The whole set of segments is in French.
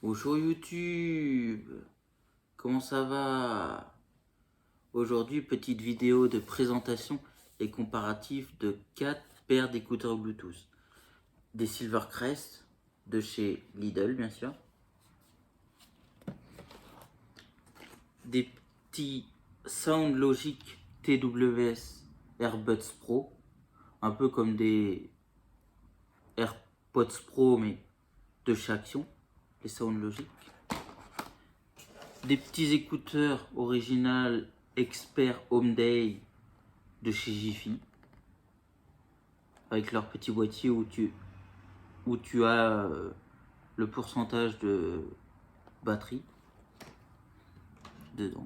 Bonjour YouTube, comment ça va? Aujourd'hui, petite vidéo de présentation et comparatif de 4 paires d'écouteurs Bluetooth. Des Silvercrest de chez Lidl, bien sûr. Des petits SoundLogic TWS AirBuds Pro, un peu comme des AirPods Pro mais de chez Action, les SoundLogic. Des petits écouteurs original Expert Home Day de chez Jiffy, avec leur petit boîtier où tu as le pourcentage de batterie dedans.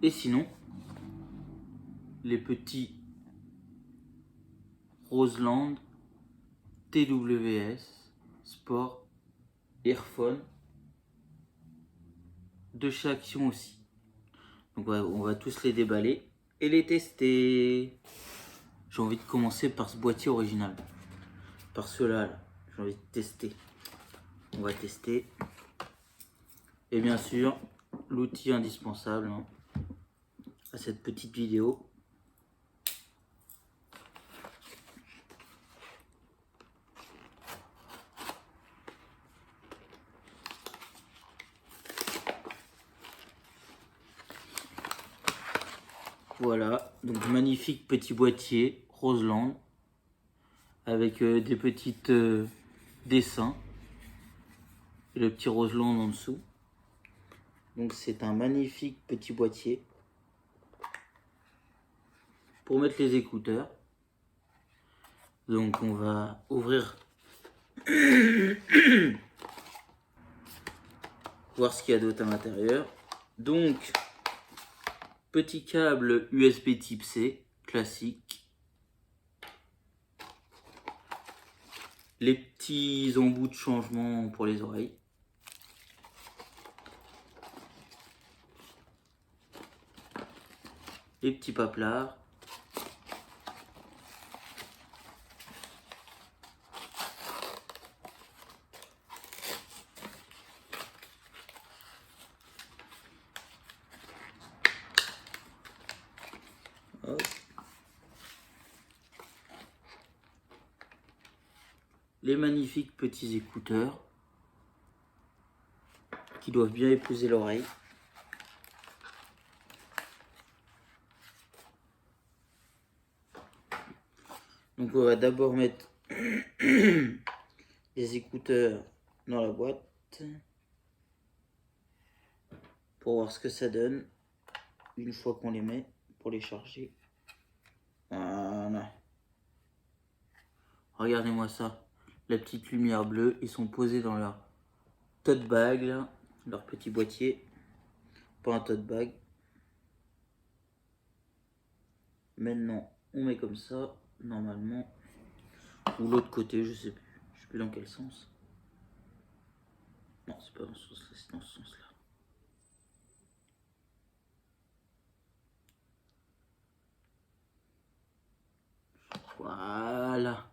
Et sinon, les petits Roseland TWS Sport Earphone de chez Action aussi. Donc on va tous les déballer et les tester. J'ai envie de commencer par ce boîtier original, par ceux-là. J'ai envie de tester. On va tester. Et bien sûr, l'outil indispensable à cette petite vidéo. Voilà, donc magnifique petit boîtier Roseland avec des petites dessins et le petit Roseland en dessous. Donc c'est un magnifique petit boîtier pour mettre les écouteurs. Donc on va ouvrir, voir ce qu'il y a d'autre à l'intérieur. Donc petit câble USB type C classique. Les petits embouts de changement pour les oreilles. Les petits paplards. Hop. Les magnifiques petits écouteurs qui doivent bien épouser l'oreille. Donc on va d'abord mettre les écouteurs dans la boîte pour voir ce que ça donne une fois qu'on les met pour les charger. Voilà. Regardez-moi ça. La petite lumière bleue, ils sont posés dans leur tote bag, là, leur petit boîtier. Pas un tote bag. Maintenant, on met comme ça, normalement. Ou l'autre côté, je sais plus. Je sais plus dans quel sens. Non, c'est pas dans ce sens-là, c'est dans ce sens-là. Voilà.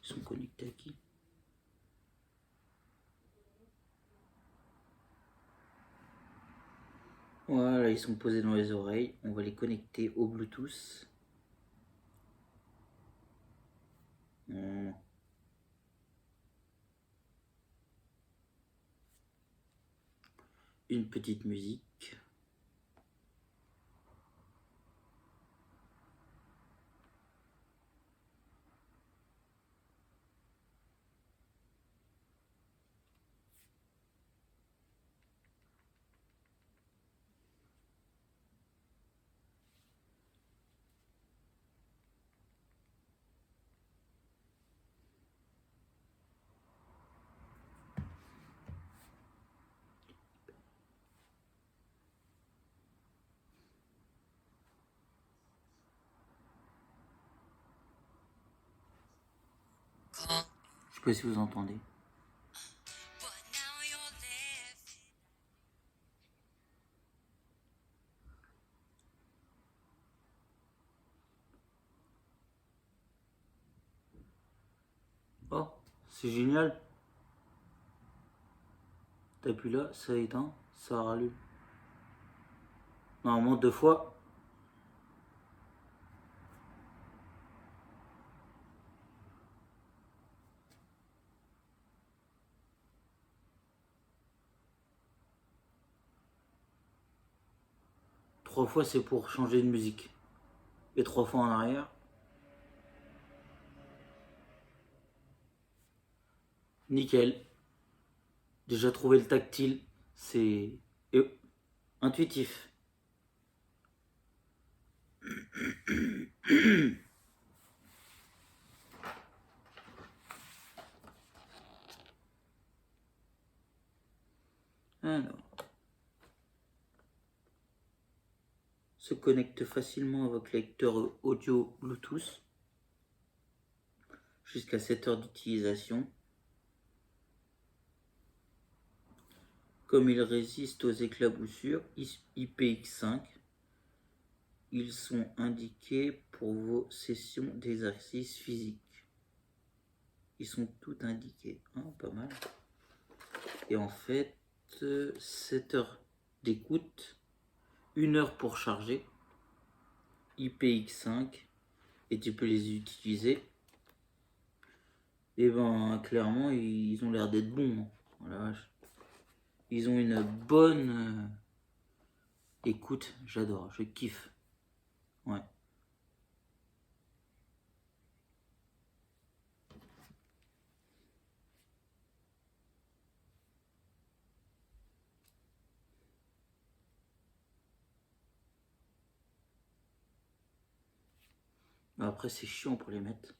Ils sont connectés à qui? Voilà, ils sont posés dans les oreilles. On va les connecter au Bluetooth. Une petite musique. Je sais pas si vous entendez. C'est génial. T'appuies là, ça éteint, ça rallume. Normalement 2 fois. Trois fois c'est pour changer de musique. Et 3 fois en arrière. Nickel. Déjà trouvé le tactile. C'est intuitif. Alors. Se connecte facilement avec lecteur audio Bluetooth. Jusqu'à 7 heures d'utilisation. Comme il résiste aux éclaboussures IPX5, ils sont indiqués pour vos sessions d'exercice physique. Ils sont tous indiqués, pas mal. Et en fait, 7 heures d'écoute, 1 heure pour charger, IPX5, et tu peux les utiliser. Et ben clairement, ils ont l'air d'être bons. Voilà. Ils ont une bonne écoute, j'adore, je kiffe. Ouais. Après, c'est chiant pour les mettre.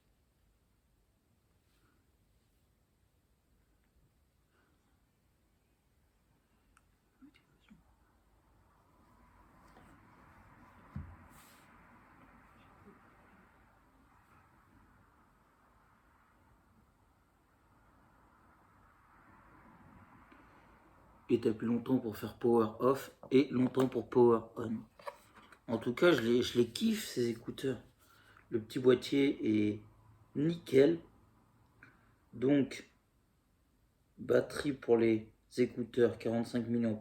Et t'as plus longtemps pour faire power off et longtemps pour power on. En tout cas, je les kiffe ces écouteurs. Le petit boîtier est nickel. Donc, batterie pour les écouteurs 45 mAh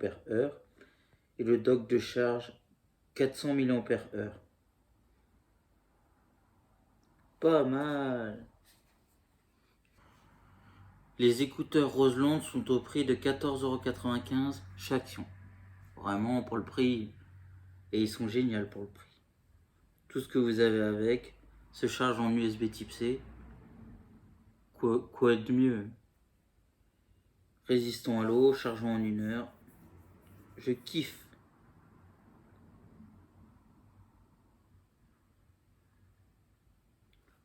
et le dock de charge 400 mAh. Pas mal. Les écouteurs Roseland sont au prix de 14,95 € chaque. Vraiment pour le prix. Et ils sont géniaux pour le prix. Tout ce que vous avez avec se charge en USB type C. Quoi de mieux? Résistant à l'eau, chargeant en 1 heure. Je kiffe.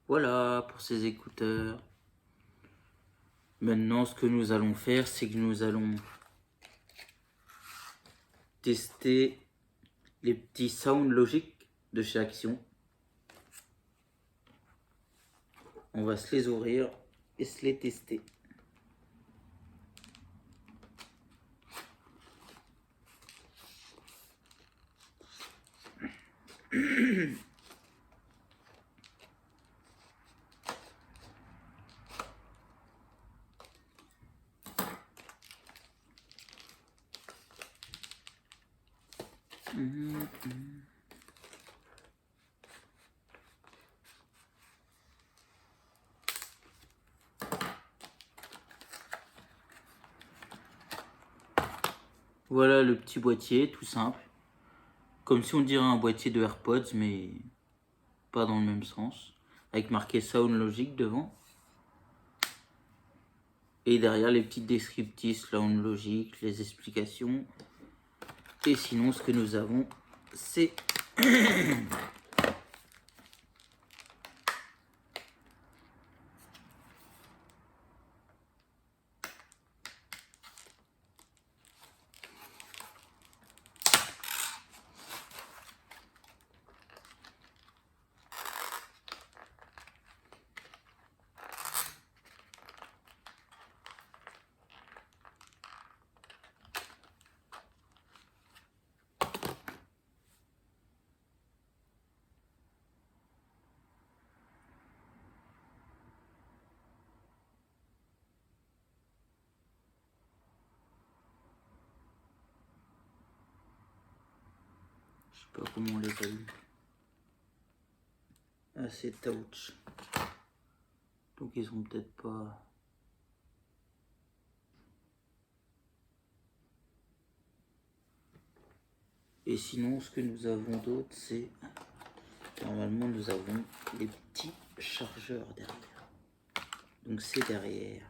Voilà pour ces écouteurs. Maintenant, ce que nous allons faire, c'est que nous allons tester les petits Sound Logic de chez Action. On va se les ouvrir et se les tester. Voilà le petit boîtier, tout simple. Comme si on dirait un boîtier de AirPods, mais pas dans le même sens. Avec marqué Sound Logic devant. Et derrière les petites descriptifs Sound Logic, les explications. Et sinon, ce que nous avons, c'est pas comment on les allume. Ah, c'est touch. Donc ils sont peut-être pas... Et sinon, ce que nous avons d'autre, c'est... Normalement, nous avons les petits chargeurs derrière. Donc c'est derrière.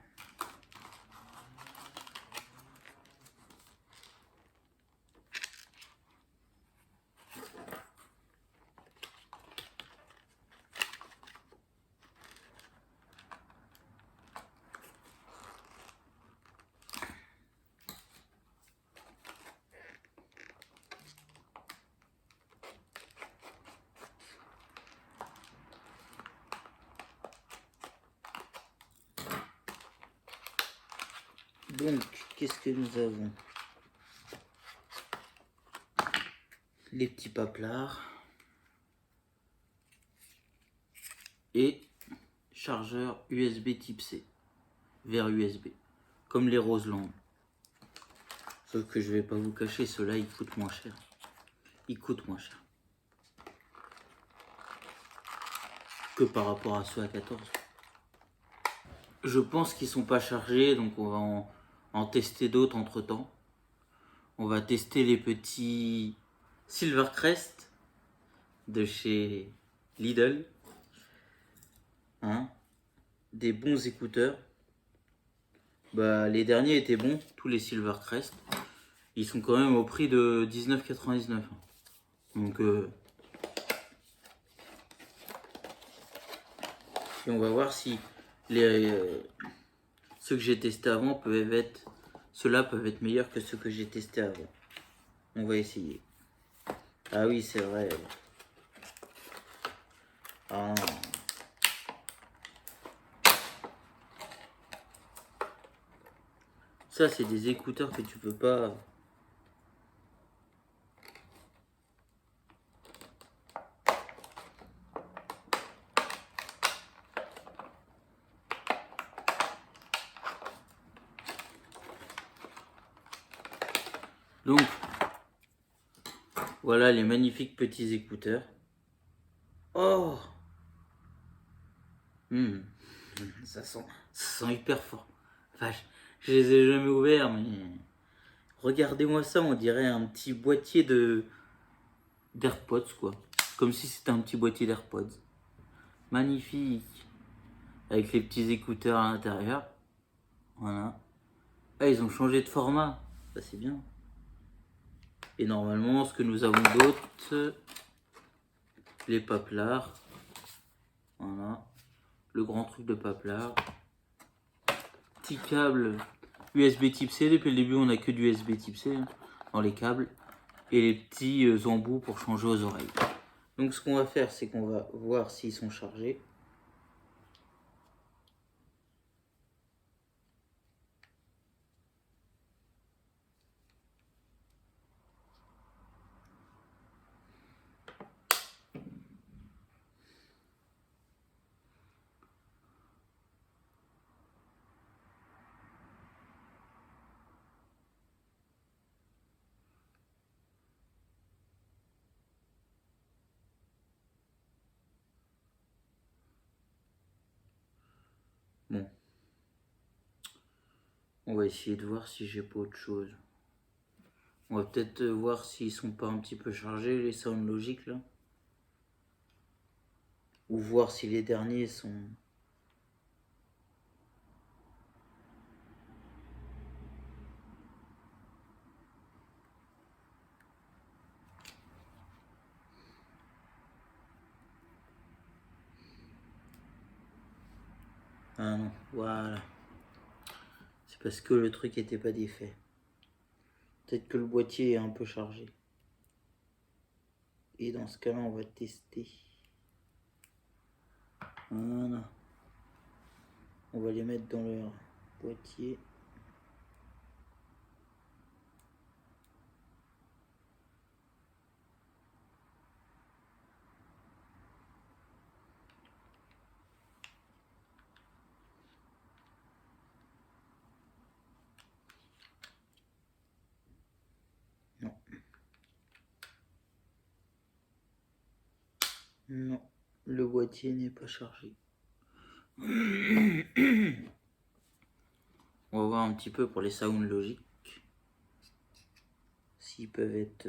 Donc, qu'est-ce que nous avons? Les petits paplards et chargeur USB type C vers USB, comme les Roseland. Sauf que je vais pas vous cacher, ceux-là ils coûtent moins cher. Ils coûtent moins cher que par rapport à ceux à 14. Je pense qu'ils sont pas chargés, donc on va en tester d'autres entre temps. On va tester les petits Silvercrest de chez Lidl. Hein, des bons écouteurs. Bah, les derniers étaient bons, tous les Silvercrest. Ils sont quand même au prix de 19,99. Donc, et on va voir si ceux que j'ai testés avant peuvent être... Ceux-là peuvent être meilleurs que ceux que j'ai testés avant. On va essayer. Ah oui, c'est vrai. Ah. Ça, c'est des écouteurs que tu peux pas... Donc, voilà les magnifiques petits écouteurs. Oh, ça sent hyper fort. Vache, je les ai jamais ouverts, mais regardez-moi ça, on dirait un petit boîtier d'AirPods, quoi. Comme si c'était un petit boîtier d'AirPods. Magnifique. Avec les petits écouteurs à l'intérieur. Voilà. Ah, ils ont changé de format. Ça, c'est bien. Et normalement, ce que nous avons d'autre, les paplards. Voilà. Le grand truc de paplard. Petit câble USB type C. Depuis le début, on n'a que du USB type C hein, dans les câbles. Et les petits embouts pour changer aux oreilles. Donc ce qu'on va faire, c'est qu'on va voir s'ils sont chargés. Bon. On va essayer de voir si j'ai pas autre chose. On va peut-être voir s'ils sont pas un petit peu chargés, les sound logiques là. Ou voir si les derniers sont... Ah non, voilà. C'est parce que le truc était pas défait. Peut-être que le boîtier est un peu chargé. Et dans ce cas-là, on va tester. Voilà. On va les mettre dans leur boîtier. Non. Non, le boîtier n'est pas chargé. On va voir un petit peu pour les sound logiques. S'ils peuvent être...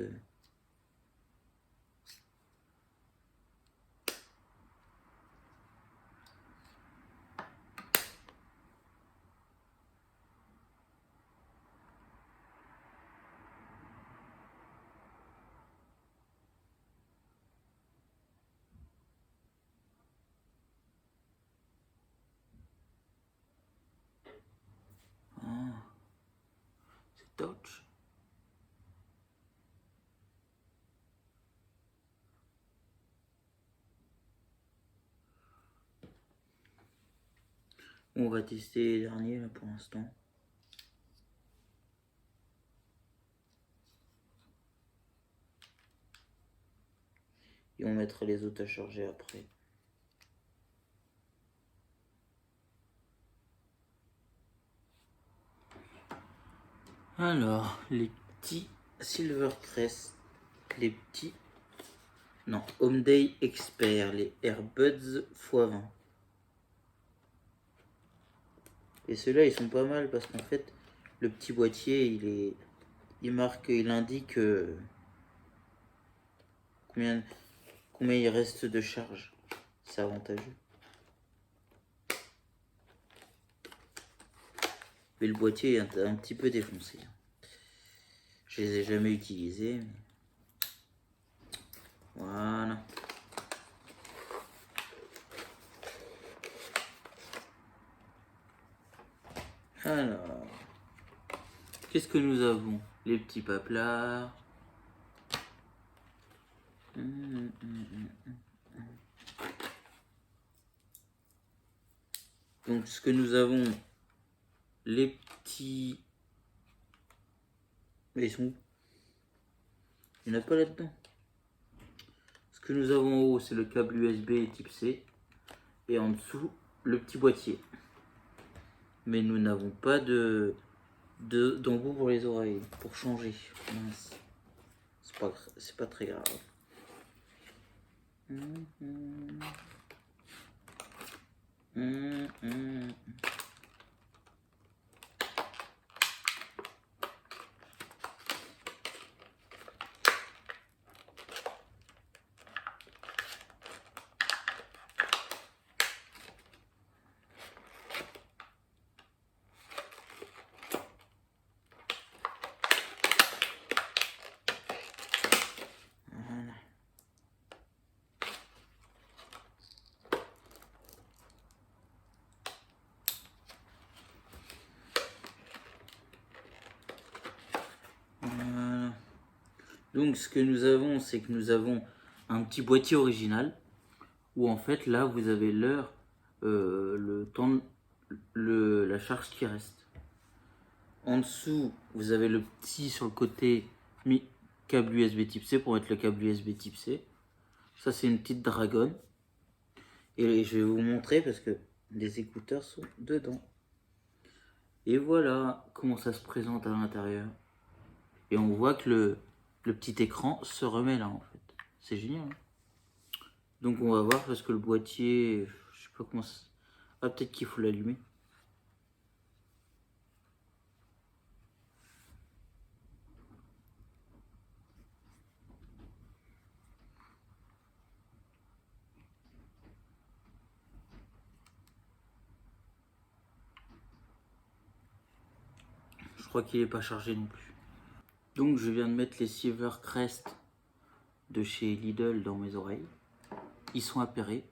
Ah, c'est touch. On va tester les derniers là pour l'instant. Et on mettra les autres à charger après. Alors, les petits Silvercrest, les petits... Non, Home Day Expert, les Airbuds x20. Et ceux-là, ils sont pas mal parce qu'en fait, le petit boîtier, il indique combien il reste de charge. C'est avantageux. Mais le boîtier est un petit peu défoncé. Je les ai jamais utilisés. Mais... Voilà. Alors, qu'est-ce que nous avons? Les petits paplards. Donc, ce que nous avons, les petits... Mais ils sont où? Il n'y en a pas là-dedans. Ce que nous avons en haut, c'est le câble USB type C. Et en dessous, le petit boîtier. Mais nous n'avons pas d'embout pour les oreilles, pour changer. Mince. C'est pas très grave. Voilà. Donc ce que nous avons, c'est que nous avons un petit boîtier original où en fait là vous avez l'heure, le temps, la charge qui reste. En dessous, vous avez le petit sur le côté câble USB type C pour mettre le câble USB type C. Ça c'est une petite dragonne. Et je vais vous montrer parce que les écouteurs sont dedans. Et voilà comment ça se présente à l'intérieur. Et on voit que le petit écran se remet là en fait. C'est génial. Hein. Donc on va voir parce que le boîtier, je sais pas comment ça... Ah peut-être qu'il faut l'allumer. Je crois qu'il n'est pas chargé non plus. Donc je viens de mettre les Silvercrest de chez Lidl dans mes oreilles. Ils sont appairés.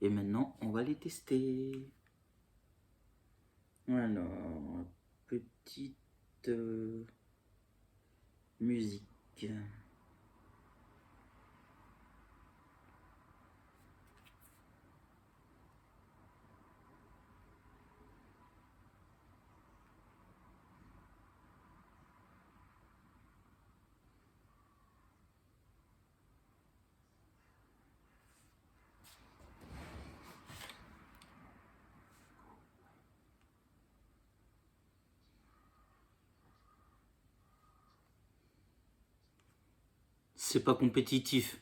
Et maintenant on va les tester. Alors, petite musique. C'est pas compétitif.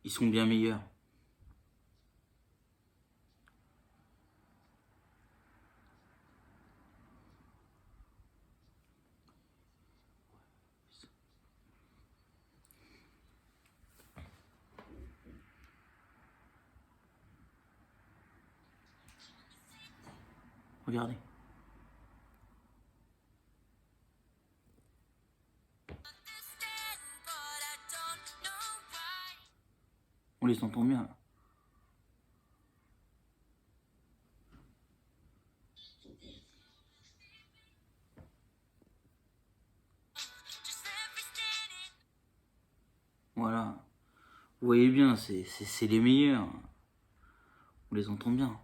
Ils sont bien meilleurs. Regardez. On les entend bien. Voilà. Vous voyez bien, c'est les meilleurs. On les entend bien.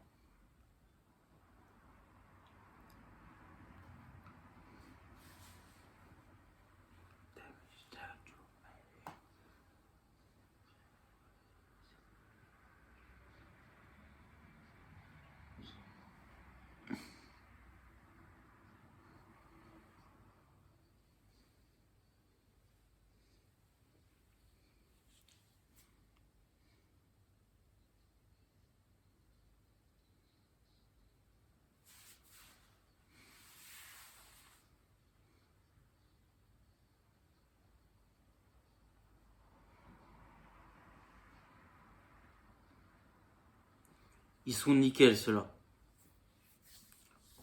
Ils sont nickel ceux-là.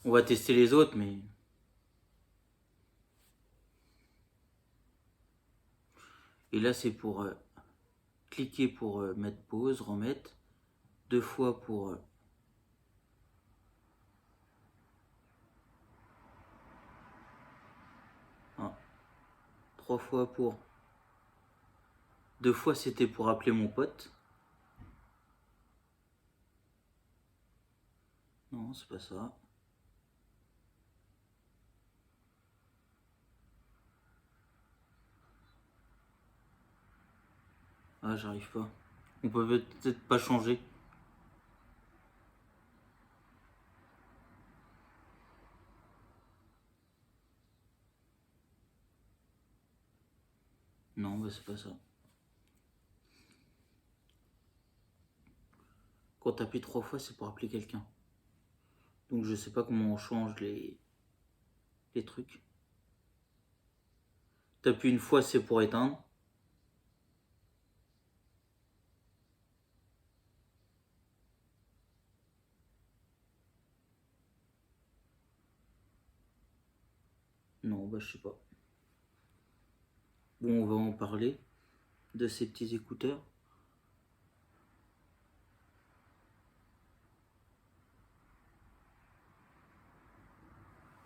On va tester les autres, mais... Et là, c'est pour cliquer pour mettre pause, remettre. 2 fois pour... 3 fois pour... 2 fois, c'était pour appeler mon pote. Non, c'est pas ça. Ah, j'arrive pas. On peut peut-être pas changer. Non, bah c'est pas ça. Quand t'appuies 3 fois, c'est pour appeler quelqu'un. Donc je sais pas comment on change les trucs. T'appuies une fois, c'est pour éteindre. Non, bah je sais pas. Bon, on va en parler de ces petits écouteurs.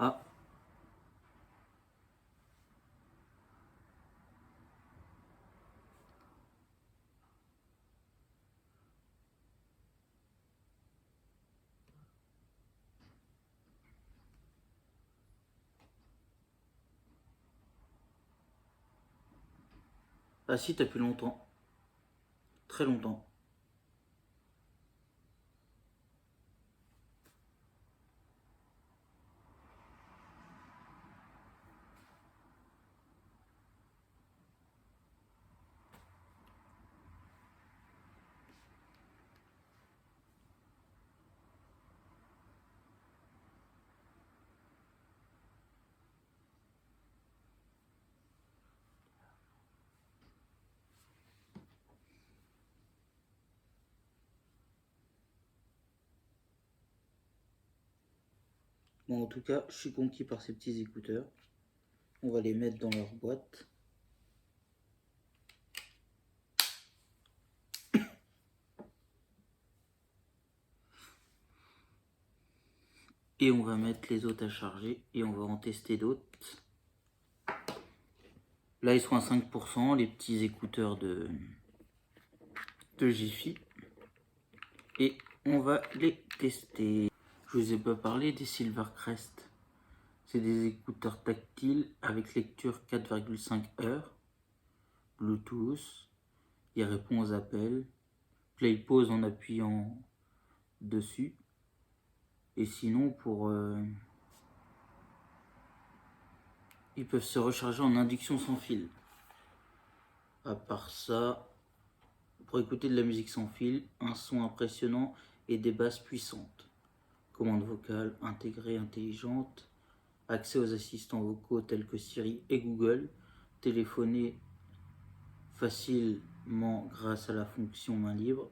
Ah. Ah si, t'appuies longtemps. Très longtemps. Bon, en tout cas, je suis conquis par ces petits écouteurs. On va les mettre dans leur boîte. Et on va mettre les autres à charger et on va en tester d'autres. Là, ils sont à 5%, les petits écouteurs de Jiffy. Et on va les tester. Je vous ai pas parlé des Silvercrest. C'est des écouteurs tactiles avec lecture 4,5 heures, Bluetooth, il répond aux appels, play pause en appuyant dessus. Et sinon, ils peuvent se recharger en induction sans fil. À part ça, pour écouter de la musique sans fil, un son impressionnant et des basses puissantes. Commande vocale intégrée intelligente, accès aux assistants vocaux tels que Siri et Google, téléphoner facilement grâce à la fonction main libre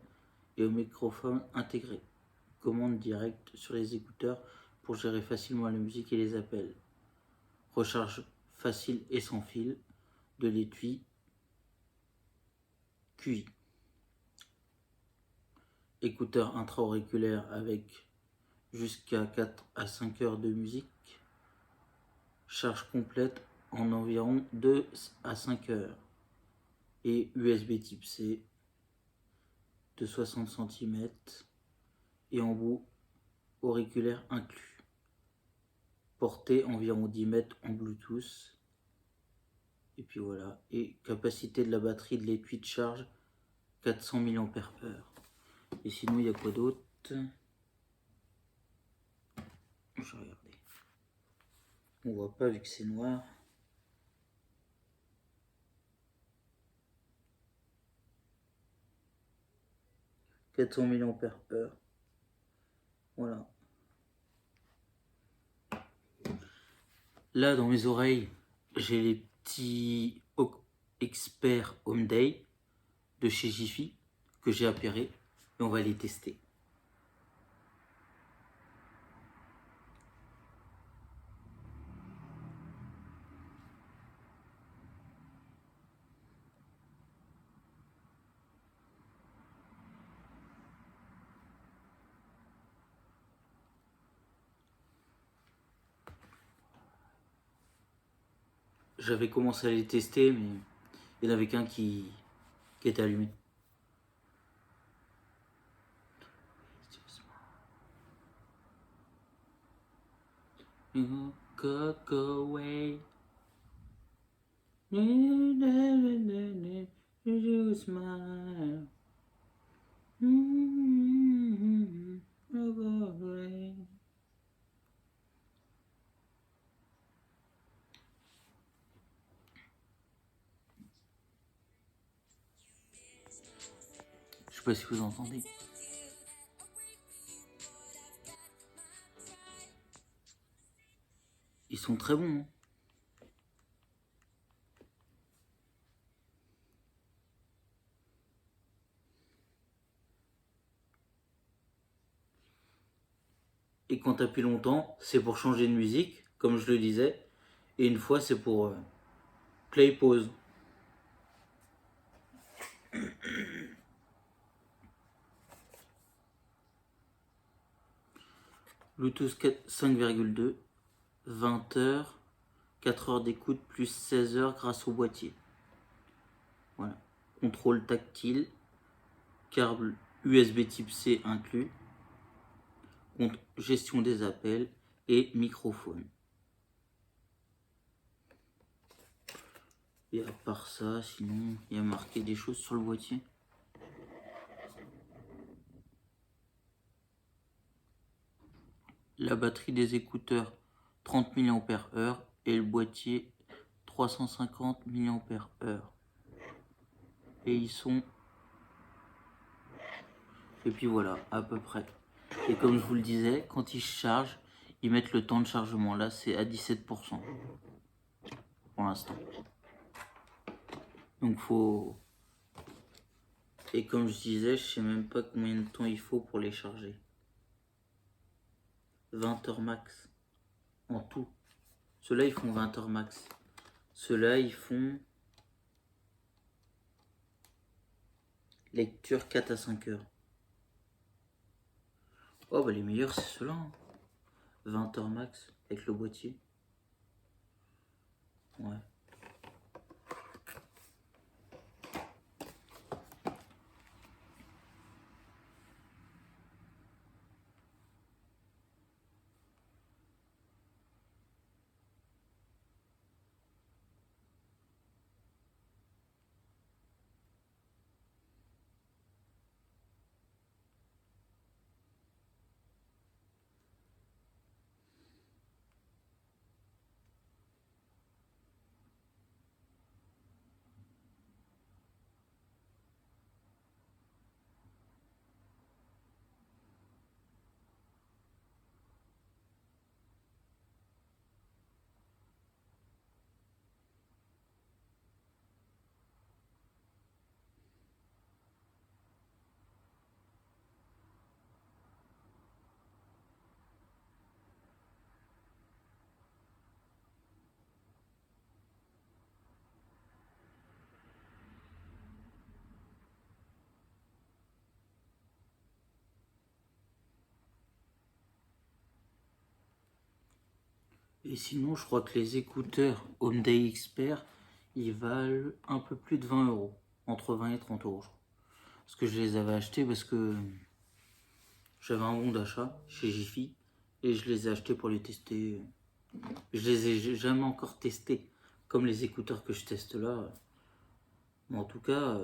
et au microphone intégré. Commande directe sur les écouteurs pour gérer facilement la musique et les appels. Recharge facile et sans fil de l'étui QI. Écouteurs intra-auriculaires avec jusqu'à 4 à 5 heures de musique. Charge complète en environ 2 à 5 heures. Et USB type C de 60 cm et embout auriculaire inclus. Portée environ 10 mètres en Bluetooth. Et puis voilà. Et capacité de la batterie de l'étui de charge 400 mAh. Et sinon, il y a quoi d'autre? Je vais regarder. On voit pas vu que c'est noir. « 400 mAh. Voilà. Là, dans mes oreilles, j'ai les petits Expert Home Day de chez Jiffy que j'ai appairé et on va les tester. J'avais commencé à les tester, mais il n'y en avait qu'un qui était allumé. You could go away. You smile. Je sais pas si vous entendez. Ils sont très bons. Hein. Et quand t'appuies longtemps, c'est pour changer de musique, comme je le disais. Et une fois, c'est pour play pause. Bluetooth 5,2, 20 heures, 4 heures d'écoute plus 16 heures grâce au boîtier. Voilà. Contrôle tactile, câble USB type C inclus, gestion des appels et microphone. Et à part ça, sinon, il y a marqué des choses sur le boîtier. La batterie des écouteurs 30 mAh et le boîtier 350 mAh. Et ils sont... Et puis voilà, à peu près. Et comme je vous le disais, quand ils chargent, ils mettent le temps de chargement. Là, c'est à 17% pour l'instant. Donc faut... Et comme je disais, je sais même pas combien de temps il faut pour les charger. 20 heures max. En tout. Ceux-là, ils font 20 heures max. Ceux-là, ils font... Lecture 4 à 5 heures. Oh bah les meilleurs c'est ceux-là. Hein. 20 heures max avec le boîtier. Ouais. Et sinon, je crois que les écouteurs Hyundai Expert, ils valent un peu plus de 20 euros. Entre 20 et 30 euros, je crois. Parce que je les avais achetés parce que j'avais un bon d'achat chez Jiffy. Et je les ai achetés pour les tester. Je les ai jamais encore testés. Comme les écouteurs que je teste là. Mais en tout cas,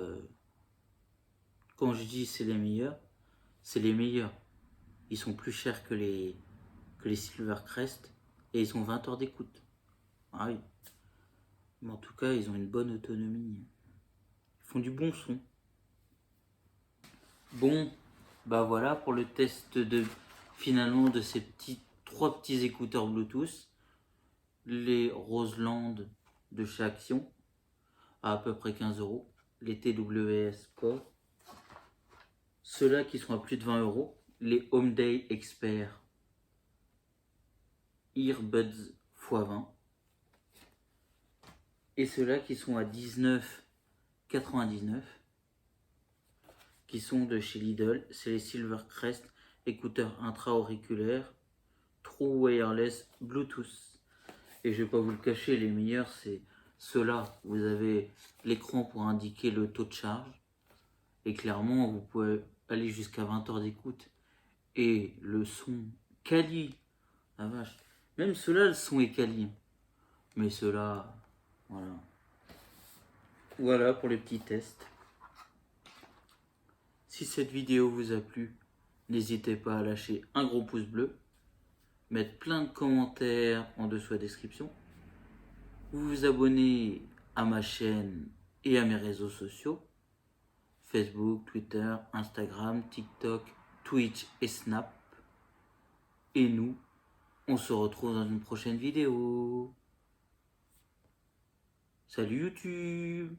quand je dis c'est les meilleurs, c'est les meilleurs. Ils sont plus chers que les Silvercrest. Et ils ont 20 heures d'écoute. Ah oui. Mais en tout cas, ils ont une bonne autonomie. Ils font du bon son. Bon, bah voilà pour le test de finalement de ces trois petits écouteurs Bluetooth. Les Roseland de chez Action à peu près 15 euros. Les TWS Core. Ceux-là qui sont à plus de 20 euros. Les Hyundai Expert Earbuds x20. Et ceux-là qui sont à 19,99 qui sont de chez Lidl, c'est les Silvercrest écouteurs intra-auriculaires True Wireless Bluetooth. Et je vais pas vous le cacher, les meilleurs c'est ceux-là. Vous avez l'écran pour indiquer le taux de charge et clairement vous pouvez aller jusqu'à 20 heures d'écoute et le son quali, la vache. Même ceux-là, le son est quali, mais ceux-là, voilà. Voilà pour les petits tests. Si cette vidéo vous a plu, n'hésitez pas à lâcher un gros pouce bleu, mettre plein de commentaires en dessous de la description, vous vous abonnez à ma chaîne et à mes réseaux sociaux, Facebook, Twitter, Instagram, TikTok, Twitch et Snap. Et nous, on se retrouve dans une prochaine vidéo. Salut YouTube!